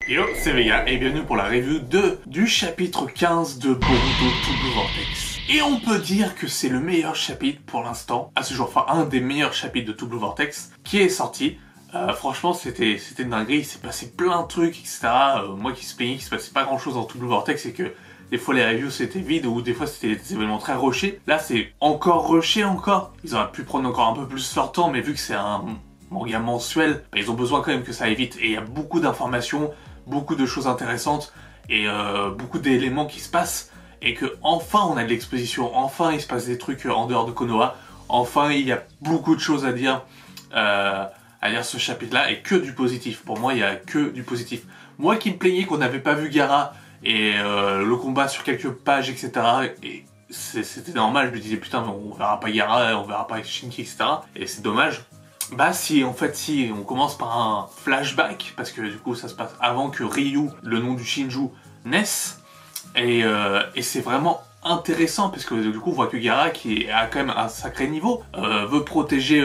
Yo, c'est Vega et bienvenue pour la review du chapitre 15 de Boruto To Blue Vortex. Et on peut dire que c'est le meilleur chapitre pour l'instant, à ce jour, enfin un des meilleurs chapitres de To Blue Vortex qui est sorti. Franchement c'était une dinguerie, il s'est passé plein de trucs, etc. Moi qui se plaignais qu'il se passait pas grand chose dans To Blue Vortex, c'est que des fois les reviews c'était vide ou des fois c'était des événements très rushés. Là c'est encore rushé encore. Ils auraient pu prendre encore un peu plus leur temps, mais vu que c'est un manga mensuel, bah, ils ont besoin quand même que ça aille vite. Et il y a beaucoup d'informations, beaucoup de choses intéressantes et beaucoup d'éléments qui se passent. Et que enfin on a de l'exposition, enfin il se passe des trucs en dehors de Konoha. Enfin il y a beaucoup de choses à dire ce chapitre-là, et que du positif. Pour moi il y a que du positif. Moi qui me plaignais qu'on n'avait pas vu Gaara et le combat sur quelques pages, etc. Et c'était normal, je me disais putain mais on verra pas Gaara, on verra pas Shinki, etc. Et c'est dommage. Bah si, en fait si, on commence par un flashback, parce que du coup ça se passe avant que Ryu, le nom du Shinju, naisse. Et c'est vraiment intéressant, parce que du coup on voit que Gaara, qui a quand même un sacré niveau, veut protéger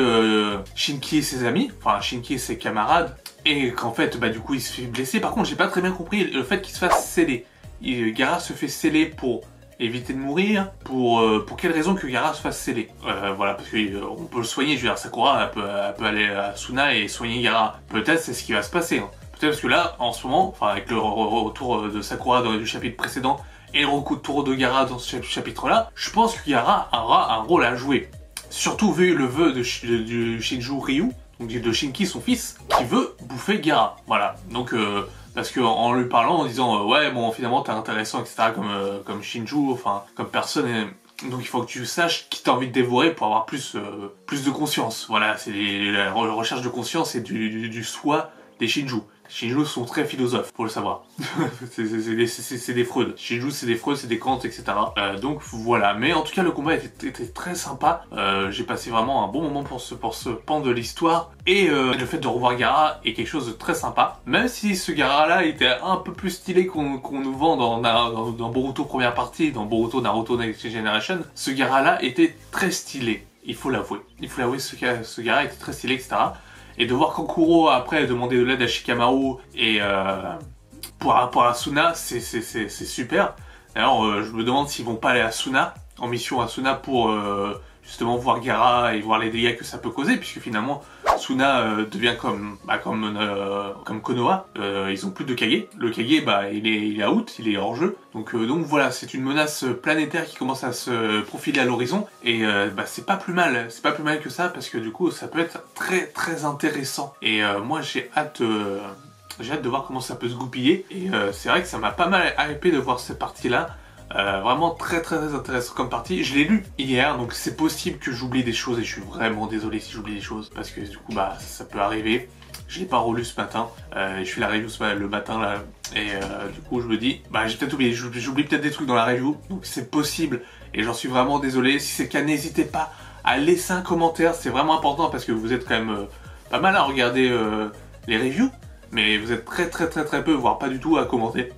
Shinki et ses amis, enfin Shinki et ses camarades, et qu'en fait bah du coup il se fait blesser. Par contre j'ai pas très bien compris le fait qu'il se fasse sceller. Gaara se fait sceller pour éviter de mourir, pour quelle raison que Gaara se fasse sceller. Voilà, parce qu'on peut le soigner, je veux dire, Sakura elle peut aller à Suna et soigner Gaara. Peut-être c'est ce qui va se passer, hein. Peut-être parce que là, en ce moment, enfin avec le retour de Sakura du chapitre précédent et le retour de Gaara dans ce chapitre-là, je pense que Gaara aura un rôle à jouer. Surtout vu le vœu de Shinju Ryu, donc de Shinki, son fils, qui veut bouffer Gaara. Voilà, donc parce que en lui parlant, en disant ouais bon finalement t'es intéressant, etc. comme Shinju, enfin comme personne. Donc il faut que tu saches qui t'as envie de dévorer pour avoir plus de conscience. Voilà, c'est la recherche de conscience et du soi des Shinju. Shinju sont très philosophes, faut le savoir. c'est des Freud. Shinju c'est des Freud, c'est des Kant, etc. Donc voilà, mais en tout cas le combat était très sympa. J'ai passé vraiment un bon moment pour ce pan de l'histoire. Et le fait de revoir Gaara est quelque chose de très sympa. Même si ce Gaara là était un peu plus stylé qu'on nous vend dans Boruto première partie, dans Boruto Naruto Next Generation, ce Gaara là était très stylé. Il faut l'avouer. Il faut l'avouer, ce Gaara était très stylé, etc. Et de voir Kankuro après demander de l'aide à Shikamaru et pour rapport à Suna, c'est super. D'ailleurs, je me demande s'ils vont pas aller à Suna, en mission à Suna pour justement voir Gaara et voir les dégâts que ça peut causer, puisque finalement Suna devient comme Konoha. Ils ont plus de Kage. Le Kage, bah, il est out, il est hors jeu. Donc voilà, c'est une menace planétaire qui commence à se profiler à l'horizon. Et bah, c'est pas plus mal que ça, parce que du coup ça peut être très très intéressant. Et moi j'ai hâte de voir comment ça peut se goupiller. Et c'est vrai que ça m'a pas mal hypé de voir cette partie-là. Vraiment très très intéressant comme partie. Je l'ai lu hier, donc c'est possible que j'oublie des choses et je suis vraiment désolé si j'oublie des choses, parce que du coup bah ça peut arriver. Je l'ai pas relu ce matin, je fais la review le matin là, et du coup je me dis bah j'ai peut-être oublié, j'oublie peut-être des trucs dans la review, donc c'est possible et j'en suis vraiment désolé. Si c'est le cas, n'hésitez pas à laisser un commentaire, c'est vraiment important, parce que vous êtes quand même pas mal à regarder les reviews, mais vous êtes très peu, voire pas du tout à commenter.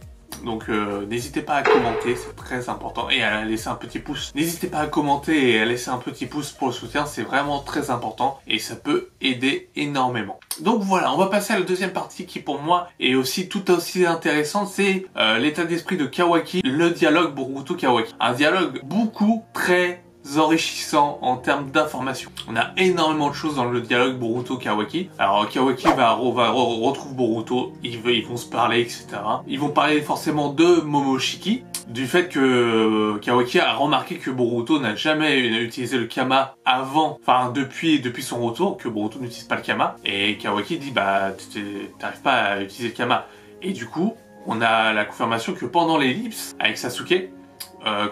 Donc n'hésitez pas à commenter, c'est très important, et à laisser un petit pouce. N'hésitez pas à commenter et à laisser un petit pouce pour le soutien, c'est vraiment très important et ça peut aider énormément. Donc voilà, on va passer à la deuxième partie qui pour moi est aussi tout aussi intéressante, c'est l'état d'esprit de Kawaki, le dialogue Boruto-Kawaki. Un dialogue très enrichissant en termes d'informations. On a énormément de choses dans le dialogue Boruto-Kawaki. Alors Kawaki retrouve Boruto, ils vont se parler, etc. Ils vont parler forcément de Momoshiki, du fait que Kawaki a remarqué que Boruto n'a jamais utilisé le Kama avant, enfin depuis son retour, que Boruto n'utilise pas le Kama. Et Kawaki dit bah t'arrives pas à utiliser le Kama. Et du coup, on a la confirmation que pendant l'ellipse, avec Sasuke,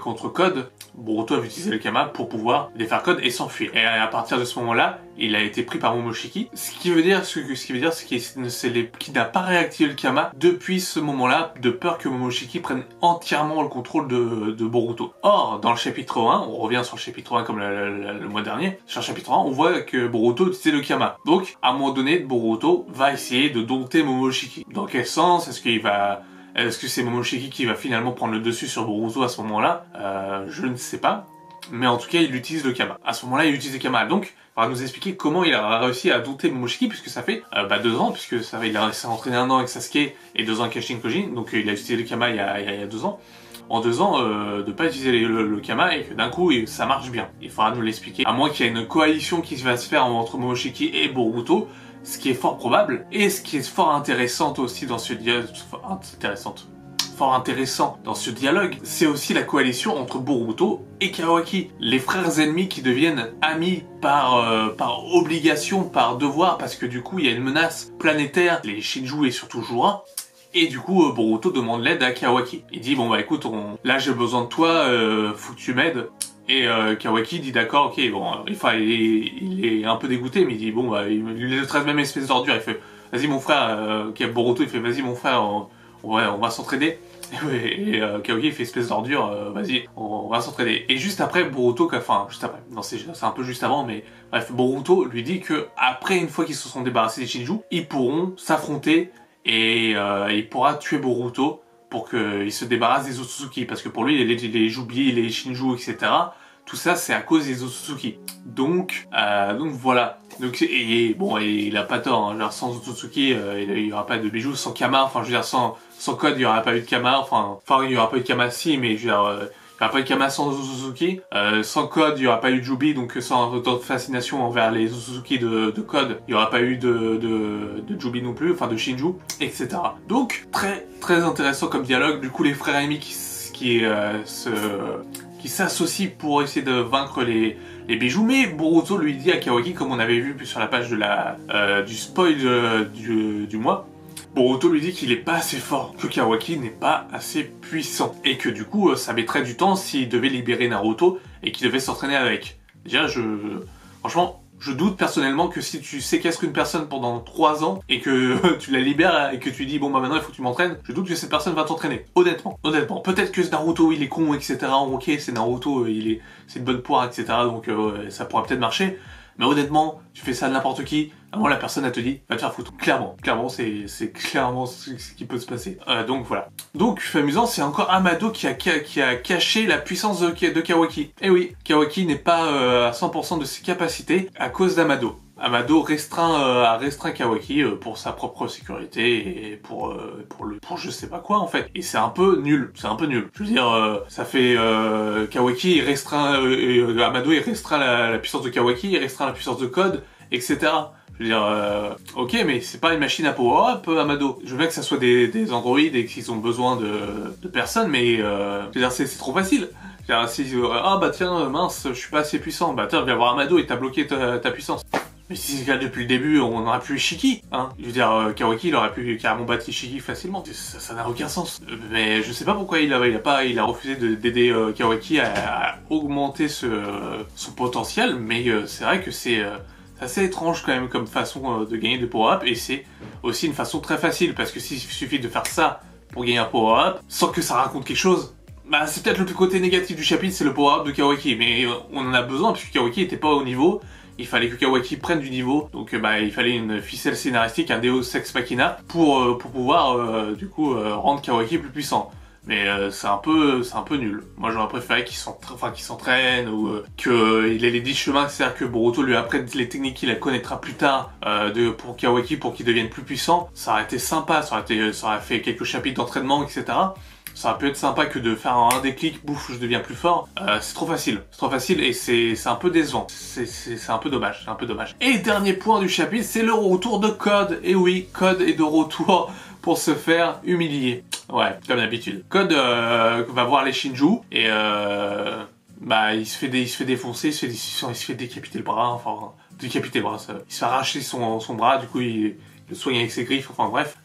contre Code, Boruto avait utilisé le Kama pour pouvoir défaire Code et s'enfuir. Et à partir de ce moment-là, il a été pris par Momoshiki. Ce qui veut dire qu'il n'a pas réactivé le Kama depuis ce moment-là, de peur que Momoshiki prenne entièrement le contrôle de Boruto. Or, dans le chapitre 1, on revient sur le chapitre 1 comme le mois dernier, sur le chapitre 1, on voit que Boruto utilisait le Kama. Donc, à un moment donné, Boruto va essayer de dompter Momoshiki. Dans quel sens? Est-ce que c'est Momoshiki qui va finalement prendre le dessus sur Boruto à ce moment-là? Je ne sais pas. mais en tout cas il utilise le Kama. À ce moment-là il utilise le Kama, donc il va nous expliquer comment il a réussi à dompter Momoshiki, puisque ça fait 2 ans, puisque ça fait, il s'est entraîné 1 an avec Sasuke et 2 ans avec Kashin Kojin, donc il a utilisé le Kama il y a 2 ans. En 2 ans, de pas utiliser le Kama et que d'un coup ça marche bien. Il faudra nous l'expliquer. À moins qu'il y ait une coalition qui va se faire entre Momoshiki et Boruto, ce qui est fort probable, et ce qui est fort intéressant aussi dans ce dialogue, fort intéressant dans ce dialogue, c'est aussi la coalition entre Boruto et Kawaki, les frères ennemis qui deviennent amis par obligation, par devoir, parce que du coup il y a une menace planétaire, les Shinju et surtout Jura. Et du coup, Boruto demande l'aide à Kawaki. Il dit, bon bah écoute, là j'ai besoin de toi, faut que tu m'aides. Et Kawaki dit d'accord, ok, bon, enfin il est un peu dégoûté, mais il dit, bon bah, il lui traite même espèce d'ordure, il fait, vas-y mon frère, Boruto il fait, vas-y mon frère, on va s'entraider. Et Kawaki il fait espèce d'ordure, vas-y, on va s'entraider. Et juste après, Boruto, enfin juste après, non c'est un peu juste avant, mais bref, Boruto lui dit que après, une fois qu'ils se sont débarrassés des Shinju, ils pourront s'affronter et il pourra tuer Boruto pour qu'il se débarrasse des Otsutsuki, parce que pour lui les Jubi, les Shinju, etc., tout ça c'est à cause des Otsutsuki. Donc voilà. Donc et bon, et il a pas tort, hein. Genre, sans Otsutsuki, il y aura pas de bijoux, sans Kama, enfin je veux dire sans code, il y aura pas eu de Kama, enfin il y aura pas eu de Kama si, mais je veux dire il n'y aura pas eu de Kama sans Otsutsuki, sans code, il n'y aura pas eu de Jubi, donc sans autant de fascination envers les Otsutsuki de code, il n'y aura pas eu de Jubi non plus, enfin de Shinju, etc. Donc, très intéressant comme dialogue. Du coup, les frères ennemis qui s'associent pour essayer de vaincre les bijoux, mais Boruto lui dit à Kawaki, comme on avait vu sur la page de du spoil du mois, Boruto lui dit qu'il est pas assez fort, que Kawaki n'est pas assez puissant, et que du coup ça mettrait du temps s'il devait libérer Naruto et qu'il devait s'entraîner avec. Déjà, franchement, je doute personnellement que si tu séquestres une personne pendant 3 ans et que tu la libères et que tu dis bon bah maintenant il faut que tu m'entraînes, je doute que cette personne va t'entraîner. Honnêtement. Peut-être que Naruto il est con, etc. Ok, c'est Naruto, c'est une bonne poire, etc. Donc ça pourra peut-être marcher. Mais honnêtement, tu fais ça à n'importe qui, à moins la personne elle te dit, va te faire foutre. Clairement, c'est clairement ce qui peut se passer. Donc voilà. Donc, fait amusant, c'est encore Amado qui a caché la puissance de Kawaki. Et oui, Kawaki n'est pas à 100% de ses capacités à cause d'Amado. Amado a restreint Kawaki pour sa propre sécurité et pour je sais pas quoi en fait. Et c'est un peu nul, Je veux dire, ça fait Kawaki il restreint Amado il restreint la puissance de Kawaki, il restreint la puissance de Code, etc. Je veux dire, ok, mais c'est pas une machine à power-up, Amado. Je veux bien que ça soit des androïdes et qu'ils ont besoin de personnes, mais je veux dire, c'est trop facile. Si, ah bah tiens, mince, je suis pas assez puissant, bah tiens, viens voir Amado et t'as bloqué ta puissance. Mais si c'est le cas depuis le début, on aurait pu Ishiki, hein. Je veux dire, Kawaki, il aurait pu carrément battre Ishiki facilement. Ça n'a aucun sens. Mais je sais pas pourquoi il a refusé d'aider Kawaki à augmenter son potentiel, mais c'est vrai que c'est assez étrange quand même comme façon de gagner des power-up, et c'est aussi une façon très facile, parce que s'il suffit de faire ça pour gagner un power-up, sans que ça raconte quelque chose, bah c'est peut-être le plus côté négatif du chapitre, c'est le power-up de Kawaki, mais on en a besoin, puisque Kawaki était pas au niveau. Il fallait que Kawaki prenne du niveau, donc bah il fallait une ficelle scénaristique, un Deus Ex Machina pour pouvoir du coup rendre Kawaki plus puissant. Mais c'est un peu nul. Moi j'aurais préféré qu'il s'entraîne ou qu'il ait les 10 chemins, c'est-à-dire que Boruto lui apprenne les techniques qu'il connaîtra plus tard pour Kawaki pour qu'il devienne plus puissant. Ça aurait été sympa, ça aurait fait quelques chapitres d'entraînement, etc. Ça aurait pu être sympa que de faire un déclic, bouffe, je deviens plus fort. C'est trop facile et c'est un peu décevant. C'est un peu dommage, Et dernier point du chapitre, c'est le retour de Code. Et oui, Code est de retour pour se faire humilier. Ouais, comme d'habitude. Code va voir les Shinju et bah il se fait défoncer, il se fait décapiter le bras, il se fait arracher son bras, du coup il le soigne avec ses griffes, enfin bref.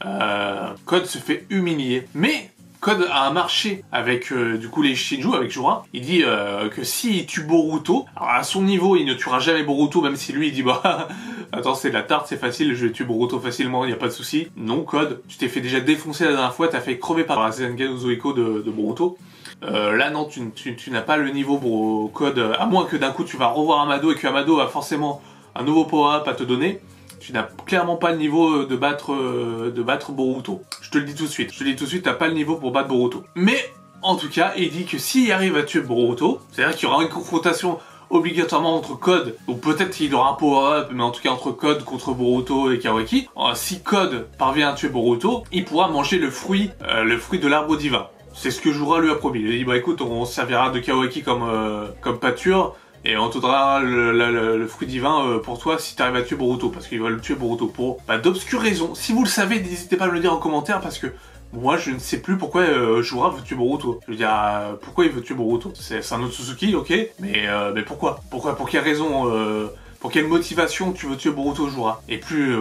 Code se fait humilier. Mais Code a un marché avec du coup les Shinju, avec Jura. Il dit que s'il tue Boruto, alors à son niveau il ne tuera jamais Boruto, même si lui il dit bah attends c'est de la tarte, c'est facile, je vais tuer Boruto facilement, il n'y a pas de souci. Non Code, tu t'es fait déjà défoncer la dernière fois, t'as fait crever par la Rasengan Uzoiko de Boruto. Là non, tu n'as pas le niveau pour Code, à moins que d'un coup tu vas revoir Amado et que Amado a forcément un nouveau power-up à te donner. Tu n'as clairement pas le niveau de battre Boruto. Je te le dis tout de suite, t'as pas le niveau pour battre Boruto. Mais En tout cas, il dit que s'il arrive à tuer Boruto, c'est-à-dire qu'il y aura une confrontation obligatoirement entre Code, ou peut-être qu'il aura un power-up, mais en tout cas entre Code contre Boruto et Kawaki. Si Code parvient à tuer Boruto, il pourra manger le fruit de l'arbre divin. C'est ce que Jura lui a promis. Il a dit, bah écoute, on servira de Kawaki comme pâture, et on te donnera le fruit divin pour toi si tu arrives à tuer Boruto, parce qu'il va le tuer Boruto pour d'obscures raisons. Si vous le savez, n'hésitez pas à me le dire en commentaire, parce que moi, je ne sais plus pourquoi Jura veut tuer Boruto. Je veux dire, pourquoi il veut tuer Boruto? C'est un Otsutsuki, ok, mais pourquoi? Pour quelle raison pour quelle motivation tu veux tuer Boruto, Jura? Et plus,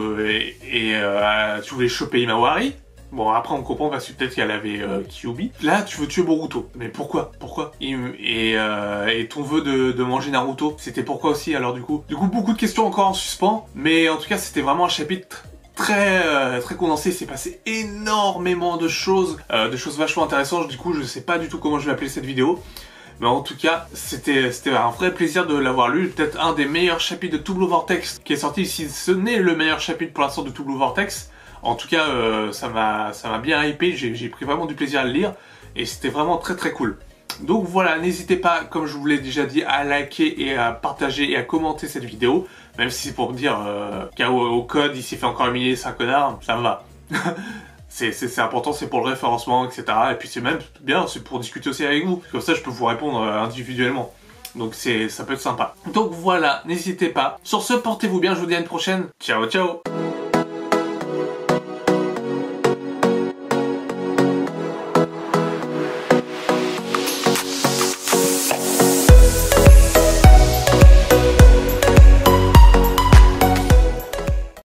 tu voulais choper Imawari? Bon, après on comprend parce que peut-être qu'elle avait Kyuubi. Là, tu veux tuer Boruto. Mais pourquoi? Et ton vœu de manger Naruto, c'était pourquoi aussi alors du coup? Du coup, beaucoup de questions encore en suspens, mais en tout cas, c'était vraiment un chapitre très condensé. C'est passé énormément de choses vachement intéressantes. Du coup, je sais pas du tout comment je vais appeler cette vidéo. Mais en tout cas, c'était un vrai plaisir de l'avoir lu. Peut-être un des meilleurs chapitres de Two Blue Vortex qui est sorti, si ce n'est le meilleur chapitre pour l'instant de Two Blue Vortex. En tout cas, ça m'a bien hypé, j'ai pris vraiment du plaisir à le lire, et c'était vraiment très cool. Donc voilà, n'hésitez pas, comme je vous l'ai déjà dit, à liker et à partager et à commenter cette vidéo, même si c'est pour me dire qu'au Code, il s'est fait encore humilier, c'est un connard, ça me va. C'est important, c'est pour le référencement, etc. Et puis c'est même bien, c'est pour discuter aussi avec vous, comme ça je peux vous répondre individuellement. Donc ça peut être sympa. Donc voilà, n'hésitez pas. Sur ce, portez-vous bien, je vous dis à une prochaine. Ciao, ciao!